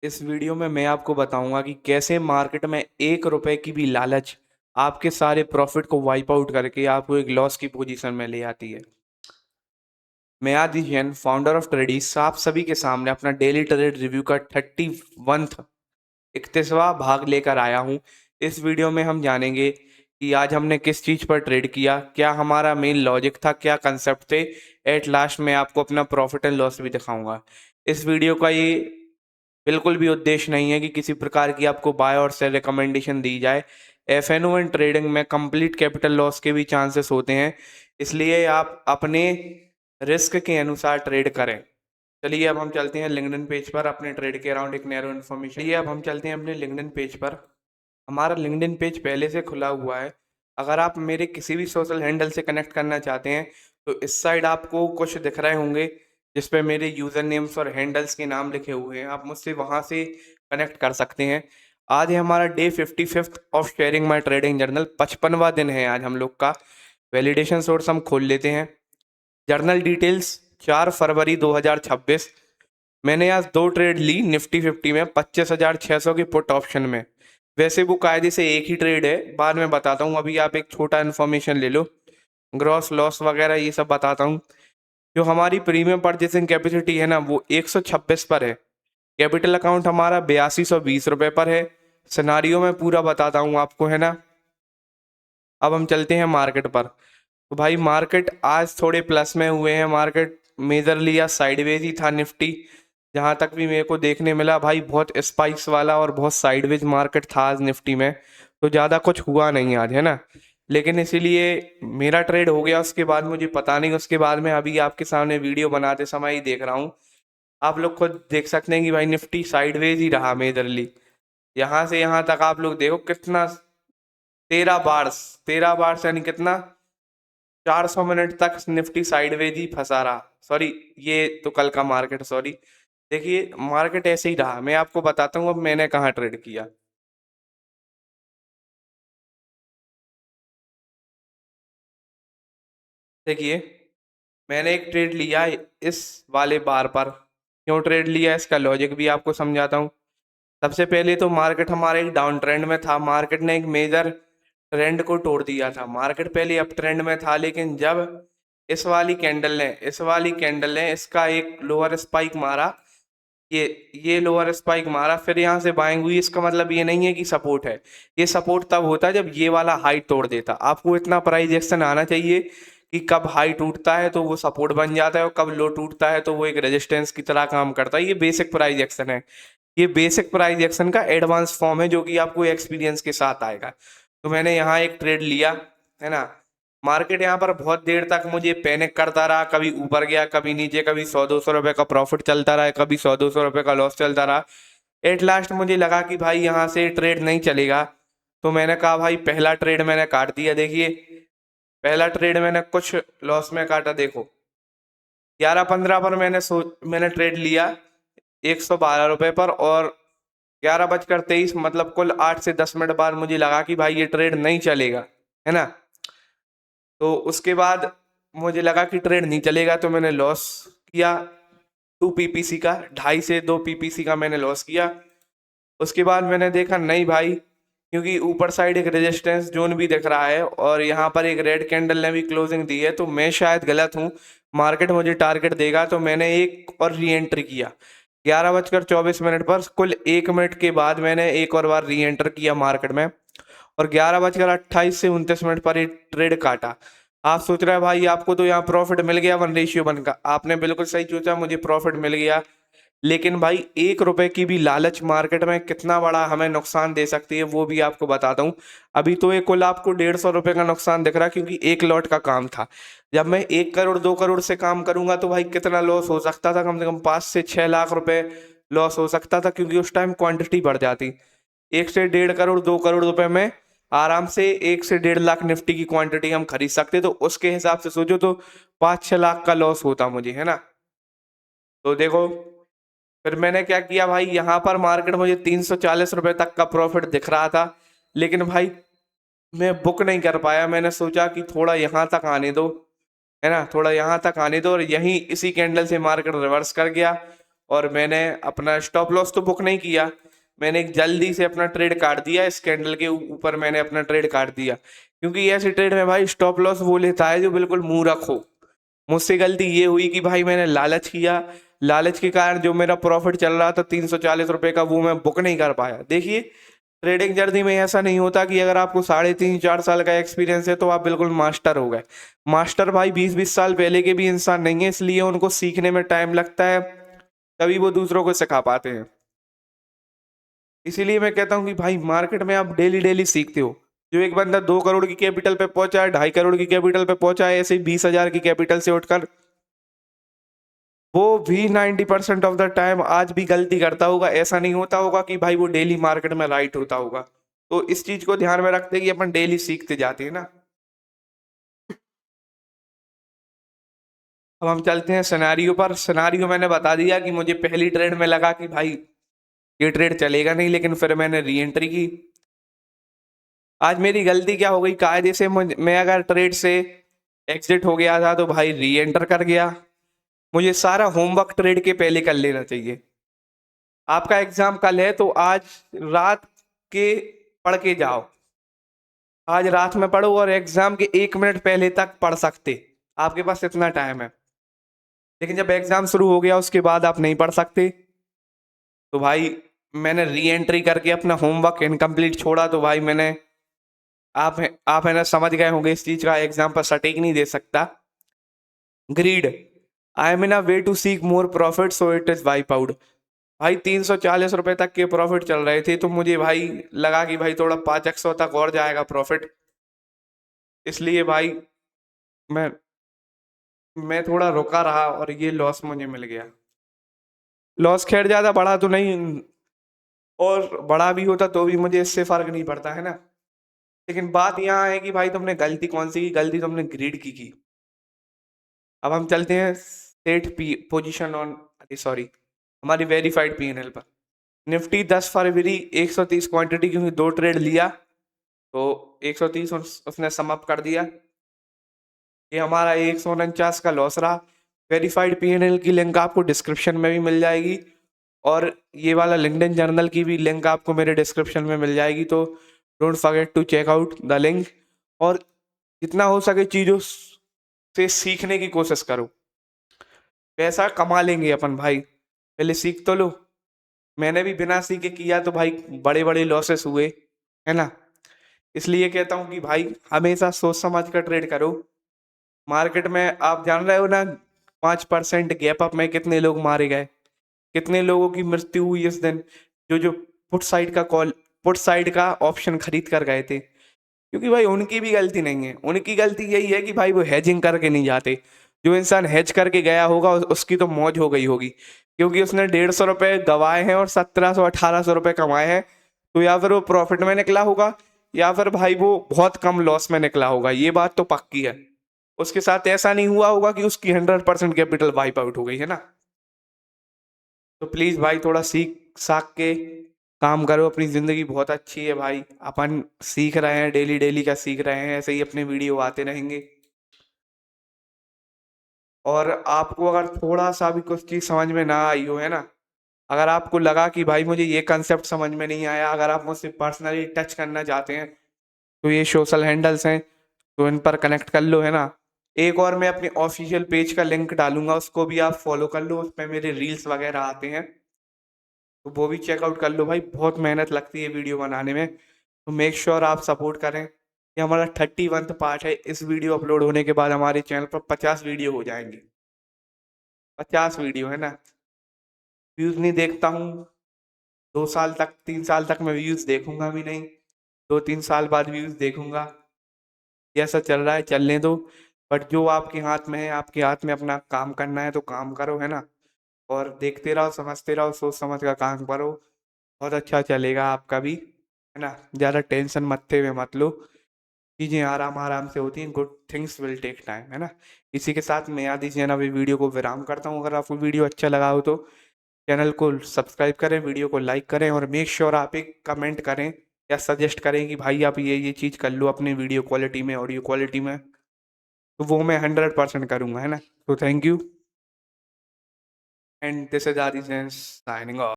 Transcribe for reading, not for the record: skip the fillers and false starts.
इस वीडियो में मैं आपको बताऊंगा कि कैसे मार्केट में 1 रुपए की भी लालच आपके सारे प्रॉफिट को वाइप आउट करके आपको एक लॉस की पोजीशन में ले आती है। मैं आदि जैन, फाउंडर ऑफ ट्रेडिस, आप सभी के सामने अपना डेली ट्रेड रिव्यू का 31वां भाग लेकर आया हूं। इस वीडियो में हम जानेंगे कि आज हमने किस चीज पर ट्रेड किया, क्या हमारा मेन लॉजिक था, क्या कंसेप्ट थे। एट लास्ट में आपको अपना प्रॉफिट एंड लॉस भी दिखाऊंगा। इस वीडियो का ये बिल्कुल भी उद्देश्य नहीं है कि किसी प्रकार की आपको बाय और सेल रिकमेंडेशन दी जाए। एफएनओ एंड ट्रेडिंग में कंप्लीट कैपिटल लॉस के भी चांसेस होते हैं, इसलिए आप अपने रिस्क के अनुसार ट्रेड करें। चलिए अब हम चलते हैं लिंक्डइन पेज पर अपने ट्रेड के अराउंड एक नैरो इन्फॉर्मेशन। चलिए अब हम चलते हैं अपने लिंक्डइन पेज पर। हमारा लिंक्डइन पेज पहले से खुला हुआ है। अगर आप मेरे किसी भी सोशल हैंडल से कनेक्ट करना चाहते हैं तो इस साइड आपको कुछ दिख रहे होंगे जिस पे मेरे यूज़र नेम्स और हैंडल्स के नाम लिखे हुए हैं। आप मुझसे वहाँ से कनेक्ट कर सकते हैं। आज है हमारा day 55 of sharing my trading journal. 55वां दिन है आज हम लोग का। वैलिडेशन सोर्स हम खोल लेते हैं। जर्नल डिटेल्स 4 फरवरी 2026। मैंने आज 2 ट्रेड ली निफ्टी 50 में 25,600 के पुट ऑप्शन में। वैसे वो कायदे से एक ही ट्रेड है, बाद में बताता हूँ। अभी आप एक छोटा इन्फॉर्मेशन ले लो, ग्रॉस लॉस वगैरह ये सब बताता हूँ। जो हमारी प्रीमियम परचेसिंग कैपेसिटी है ना, वो 126 पर है। कैपिटल अकाउंट हमारा 8220 रुपये पर है। सिनारियो में पूरा बताता हूँ आपको, है ना। अब हम चलते हैं मार्केट पर। तो भाई मार्केट आज थोड़े प्लस में हुए हैं। मार्केट मेजरली या साइडवेज ही था। निफ्टी जहां तक भी मेरे को देखने मिला भाई, बहुत स्पाइक्स वाला और बहुत साइडवेज मार्केट था आज निफ्टी में। तो ज़्यादा कुछ हुआ नहीं आज, है ना। लेकिन इसीलिए मेरा ट्रेड हो गया। उसके बाद मुझे पता नहीं, उसके बाद में अभी आपके सामने वीडियो बनाते समय ही देख रहा हूँ। आप लोग खुद देख सकते हैं कि भाई निफ्टी साइडवेज ही रहा मेजरली। यहाँ से यहाँ तक आप लोग देखो कितना, 13 बार्स यानी कितना, 400 मिनट तक निफ्टी साइडवेज ही फंसा रहा। सॉरी, ये तो कल का मार्केट, सॉरी। देखिए मार्केट ऐसे ही रहा। मैं आपको बताता हूँ अब मैंने कहाँ ट्रेड किया। देखिए मैंने एक ट्रेड लिया इस वाले बार पर। क्यों ट्रेड लिया इसका लॉजिक भी आपको समझाता हूँ। सबसे पहले तो मार्केट हमारे एक डाउन ट्रेंड में था। मार्केट ने एक मेजर ट्रेंड को तोड़ दिया था। मार्केट पहले अप ट्रेंड में था, लेकिन जब इस वाली कैंडल ने इसका एक लोअर स्पाइक मारा, ये लोअर स्पाइक मारा, फिर यहाँ से बाइंग हुई। इसका मतलब ये नहीं है कि सपोर्ट है। ये सपोर्ट तब होता है जब ये वाला हाई तोड़ देता। आपको इतना प्राइस एक्शन आना चाहिए कि कब हाई टूटता है तो वो सपोर्ट बन जाता है, और कब लो टूटता है तो वो एक रेजिस्टेंस की तरह काम करता है। ये बेसिक प्राइस एक्शन है। ये बेसिक प्राइस एक्शन का एडवांस फॉर्म है जो कि आपको एक्सपीरियंस के साथ आएगा। तो मैंने यहाँ एक ट्रेड लिया, है ना। मार्केट यहाँ पर बहुत देर तक मुझे पैनिक करता रहा। कभी ऊपर गया, कभी नीचे, कभी 100-200 रुपए का प्रॉफिट चलता रहा, कभी 100-200 रुपए का लॉस चलता रहा। एट लास्ट मुझे लगा कि भाई यहाँ से ट्रेड नहीं चलेगा। तो मैंने कहा भाई पहला ट्रेड मैंने काट दिया। देखिए पहला ट्रेड मैंने कुछ लॉस में काटा। देखो 11:15 पर मैंने ट्रेड लिया 112 रुपए पर, और 11:23 मतलब कुल 8 से 10 मिनट बाद मुझे लगा कि भाई ये ट्रेड नहीं चलेगा, है ना। तो उसके बाद मुझे लगा कि ट्रेड नहीं चलेगा, तो मैंने लॉस किया 2 पीपीसी का, 2.5 से 2 पीपीसी का मैंने लॉस किया। उसके बाद मैंने देखा नहीं भाई, क्योंकि ऊपर साइड एक रेजिस्टेंस जोन भी दिख रहा है और यहाँ पर एक रेड कैंडल ने भी क्लोजिंग दी है, तो मैं शायद गलत हूँ। मार्केट मुझे टारगेट देगा। तो मैंने एक और री एंट्री किया 11:24 पर। कुल 1 मिनट के बाद मैंने एक और बार री एंटर किया मार्केट में, और 11:28 से 29 मिनट पर ये ट्रेड काटा। आप सोच रहे हैं भाई आपको तो यहाँ प्रॉफिट मिल गया 1:1 का। आपने बिल्कुल सही सोचा, मुझे प्रॉफिट मिल गया। लेकिन भाई 1 रुपए की भी लालच मार्केट में कितना बड़ा हमें नुकसान दे सकती है वो भी आपको बताता हूँ। अभी तो ये कुल आपको 150 रुपए का नुकसान दिख रहा है, क्योंकि एक लॉट का काम था। जब मैं 1 करोड़ 2 करोड़ से काम करूंगा तो भाई कितना लॉस हो सकता था, कम से कम 5 से 6 लाख रुपए लॉस हो सकता था, क्योंकि उस टाइम क्वांटिटी बढ़ जाती। 1 से 1.5 करोड़ 2 करोड़ रुपए में आराम से 1 से 1.5 लाख निफ्टी की क्वांटिटी हम खरीद सकते। तो उसके हिसाब से सोचो तो 5-6 लाख का लॉस होता मुझे, है ना। तो देखो फिर मैंने क्या किया भाई, यहाँ पर मार्केट मुझे 340 रुपए तक का प्रॉफिट दिख रहा था, लेकिन भाई मैं बुक नहीं कर पाया। मैंने सोचा कि थोड़ा यहाँ तक आने दो, है ना, थोड़ा यहाँ तक आने दो, और यहीं इसी कैंडल से मार्केट रिवर्स कर गया। और मैंने अपना स्टॉप लॉस तो बुक नहीं किया, मैंने एक जल्दी से अपना ट्रेड काट दिया, इस कैंडल के ऊपर मैंने अपना ट्रेड काट दिया, क्योंकि ऐसे ट्रेड में भाई स्टॉप लॉस वो लेता है जो बिल्कुल मूर्ख हो। मुझसे गलती ये हुई कि भाई मैंने लालच किया, लालच के कारण जो मेरा प्रॉफिट चल रहा था 340 रुपए का, वो मैं बुक नहीं कर पाया। देखिए, ट्रेडिंग जर्नी में ऐसा नहीं होता कि अगर आपको 3.5-4 साल का एक्सपीरियंस है तो आप बिल्कुल मास्टर हो गए। मास्टर भाई 20-20 साल पहले के भी इंसान नहीं है, इसलिए उनको सीखने में टाइम लगता है, तभी वो दूसरों को सिखा पाते हैं। इसीलिए मैं कहता हूँ कि भाई मार्केट में आप डेली डेली सीखते हो। जो एक बंदा 2 करोड़ की कैपिटल पे पहुंचा है, 2.5 करोड़ की कैपिटल पे पहुंचा है, ऐसे ही 20,000 की कैपिटल से उठकर वो भी 90% ऑफ द टाइम आज भी गलती करता होगा। ऐसा नहीं होता होगा कि भाई वो डेली मार्केट में राइट होता होगा। तो इस चीज को ध्यान में रखते कि अपन डेली सीखते जाते हैं ना। अब हम चलते हैं सिनेरियो पर। सिनेरियो मैंने बता दिया कि मुझे पहली ट्रेड में लगा कि भाई ये ट्रेड चलेगा नहीं, लेकिन फिर मैंने री एंट्री की। आज मेरी गलती क्या हो गई, कायदे से मैं अगर ट्रेड से एग्जिट हो गया था तो भाई री एंटर कर गया। मुझे सारा होमवर्क ट्रेड के पहले कर लेना चाहिए। आपका एग्जाम कल है तो आज रात के पढ़ के जाओ। आज रात में पढ़ो और एग्जाम के 1 मिनट पहले तक पढ़ सकते, आपके पास इतना टाइम है। लेकिन जब एग्जाम शुरू हो गया उसके बाद आप नहीं पढ़ सकते, तो भाई मैंने री एंट्री करके अपना होमवर्क इनकम्प्लीट छोड़ा। तो भाई मैंने, आप है ना समझ गए होंगे इस चीज का, एग्जाम पर सटीक नहीं दे सकता। Greed, I am in a way to seek more profit so it is wipe out. भाई 340 रुपए तक के प्रॉफिट चल रहे थे, तो मुझे भाई लगा कि भाई थोड़ा 5x तक और जाएगा प्रॉफिट, इसलिए भाई मैं मैं थोड़ा रुका रहा और ये लॉस मुझे मिल गया। लॉस खैर ज्यादा बड़ा तो नहीं, और बड़ा भी होता तो भी मुझे इससे फर्क नहीं पड़ता है ना। लेकिन बात यहाँ है कि भाई तुमने गलती कौन सी की, गलती तुमने ग्रीड की। अब हम चलते हैं set P position on, sorry, हमारी वेरीफाइड पीएनएल पर। निफ्टी 10 फरवरी 130 क्वांटिटी, क्योंकि 2 ट्रेड लिया तो 130 उसने समाप्त कर दिया। ये हमारा 149 का लॉस रहा। वेरीफाइड पीएनएल की लिंक आपको डिस्क्रिप्शन में भी मिल जाएगी, और ये वाला लिंक्डइन जर्नल की भी लिंक आपको मेरे डिस्क्रिप्शन में मिल जाएगी। तो don't forget to check out the link, और जितना हो सके चीज़ों से सीखने की कोशिश करो। पैसा कमा लेंगे अपन भाई, पहले सीख तो लो। मैंने भी बिना सीखे किया तो भाई बड़े बड़े लॉसेस हुए, है ना। इसलिए कहता हूँ कि भाई हमेशा सोच समझ कर ट्रेड करो। मार्केट में आप जान रहे हो ना, 5% गैप अप में कितने लोग मारे गए, कितने लोगों की मृत्यु हुई इस दिन, जो जो पुट साइड का ऑप्शन खरीद कर गए थे। क्योंकि भाई उनकी भी गलती नहीं है, उनकी गलती यही है कि भाई वो हेजिंग करके नहीं जाते। जो इंसान हेज करके गया होगा उसकी तो मौज हो गई होगी, क्योंकि उसने 150 रुपए गवाए हैं और 1700-1800 रुपए कमाए हैं। तो या फिर वो प्रॉफिट में निकला होगा, या फिर भाई वो बहुत कम लॉस में निकला होगा, ये बात तो पक्की है। उसके साथ ऐसा नहीं हुआ होगा कि उसकी 100% कैपिटल वाइप आउट हो गई है ना। तो प्लीज भाई थोड़ा सीख साख के काम करो, अपनी जिंदगी बहुत अच्छी है भाई। अपन सीख रहे हैं, डेली डेली का सीख रहे हैं, ऐसे ही अपने वीडियो आते रहेंगे। और आपको अगर थोड़ा सा भी कुछ चीज समझ में ना आई हो, है ना, अगर आपको लगा कि भाई मुझे ये कंसेप्ट समझ में नहीं आया, अगर आप मुझसे पर्सनली टच करना चाहते हैं, तो ये सोशल हैंडल्स हैं, तो इन पर कनेक्ट कर लो, है ना। एक और मैं अपने ऑफिशियल पेज का लिंक डालूंगा, उसको भी आप फॉलो कर लो, उस पर मेरे रील्स वगैरह आते हैं, तो वो भी चेकआउट कर लो भाई। बहुत मेहनत लगती है वीडियो बनाने में, तो मेक श्योर आप सपोर्ट करें। ये हमारा 31st पार्ट है, इस वीडियो अपलोड होने के बाद हमारे चैनल पर 50 वीडियो हो जाएंगे। 50 वीडियो है ना। व्यूज नहीं देखता हूँ, 2 साल तक 3 साल तक मैं व्यूज देखूंगा भी नहीं, 2-3 साल बाद व्यूज देखूंगा। जैसा चल रहा है चलने दो, बट जो आपके हाथ में है, आपके हाथ में अपना काम करना है तो काम करो, है ना। और देखते रहो, समझते रहो, सोच समझ का काम करो, बहुत अच्छा चलेगा आपका भी, है ना। ज़्यादा टेंशन मत्थे में मत लो, चीज़ें आराम आराम से होती हैं, good things will take time, है ना। इसी के साथ मैं आदि जैन अभी वीडियो को विराम करता हूँ। अगर आपको वीडियो अच्छा लगा हो तो चैनल को सब्सक्राइब करें, वीडियो को लाइक करें, और मेक श्योर आप एक कमेंट करें या सजेस्ट करें कि भाई आप ये चीज़ कर लो अपने वीडियो क्वालिटी में, ऑडियो क्वालिटी में, तो वो मैं 100% करूँगा, है ना। तो thank you. And this is आदि सेंस साइनिंग ऑफ।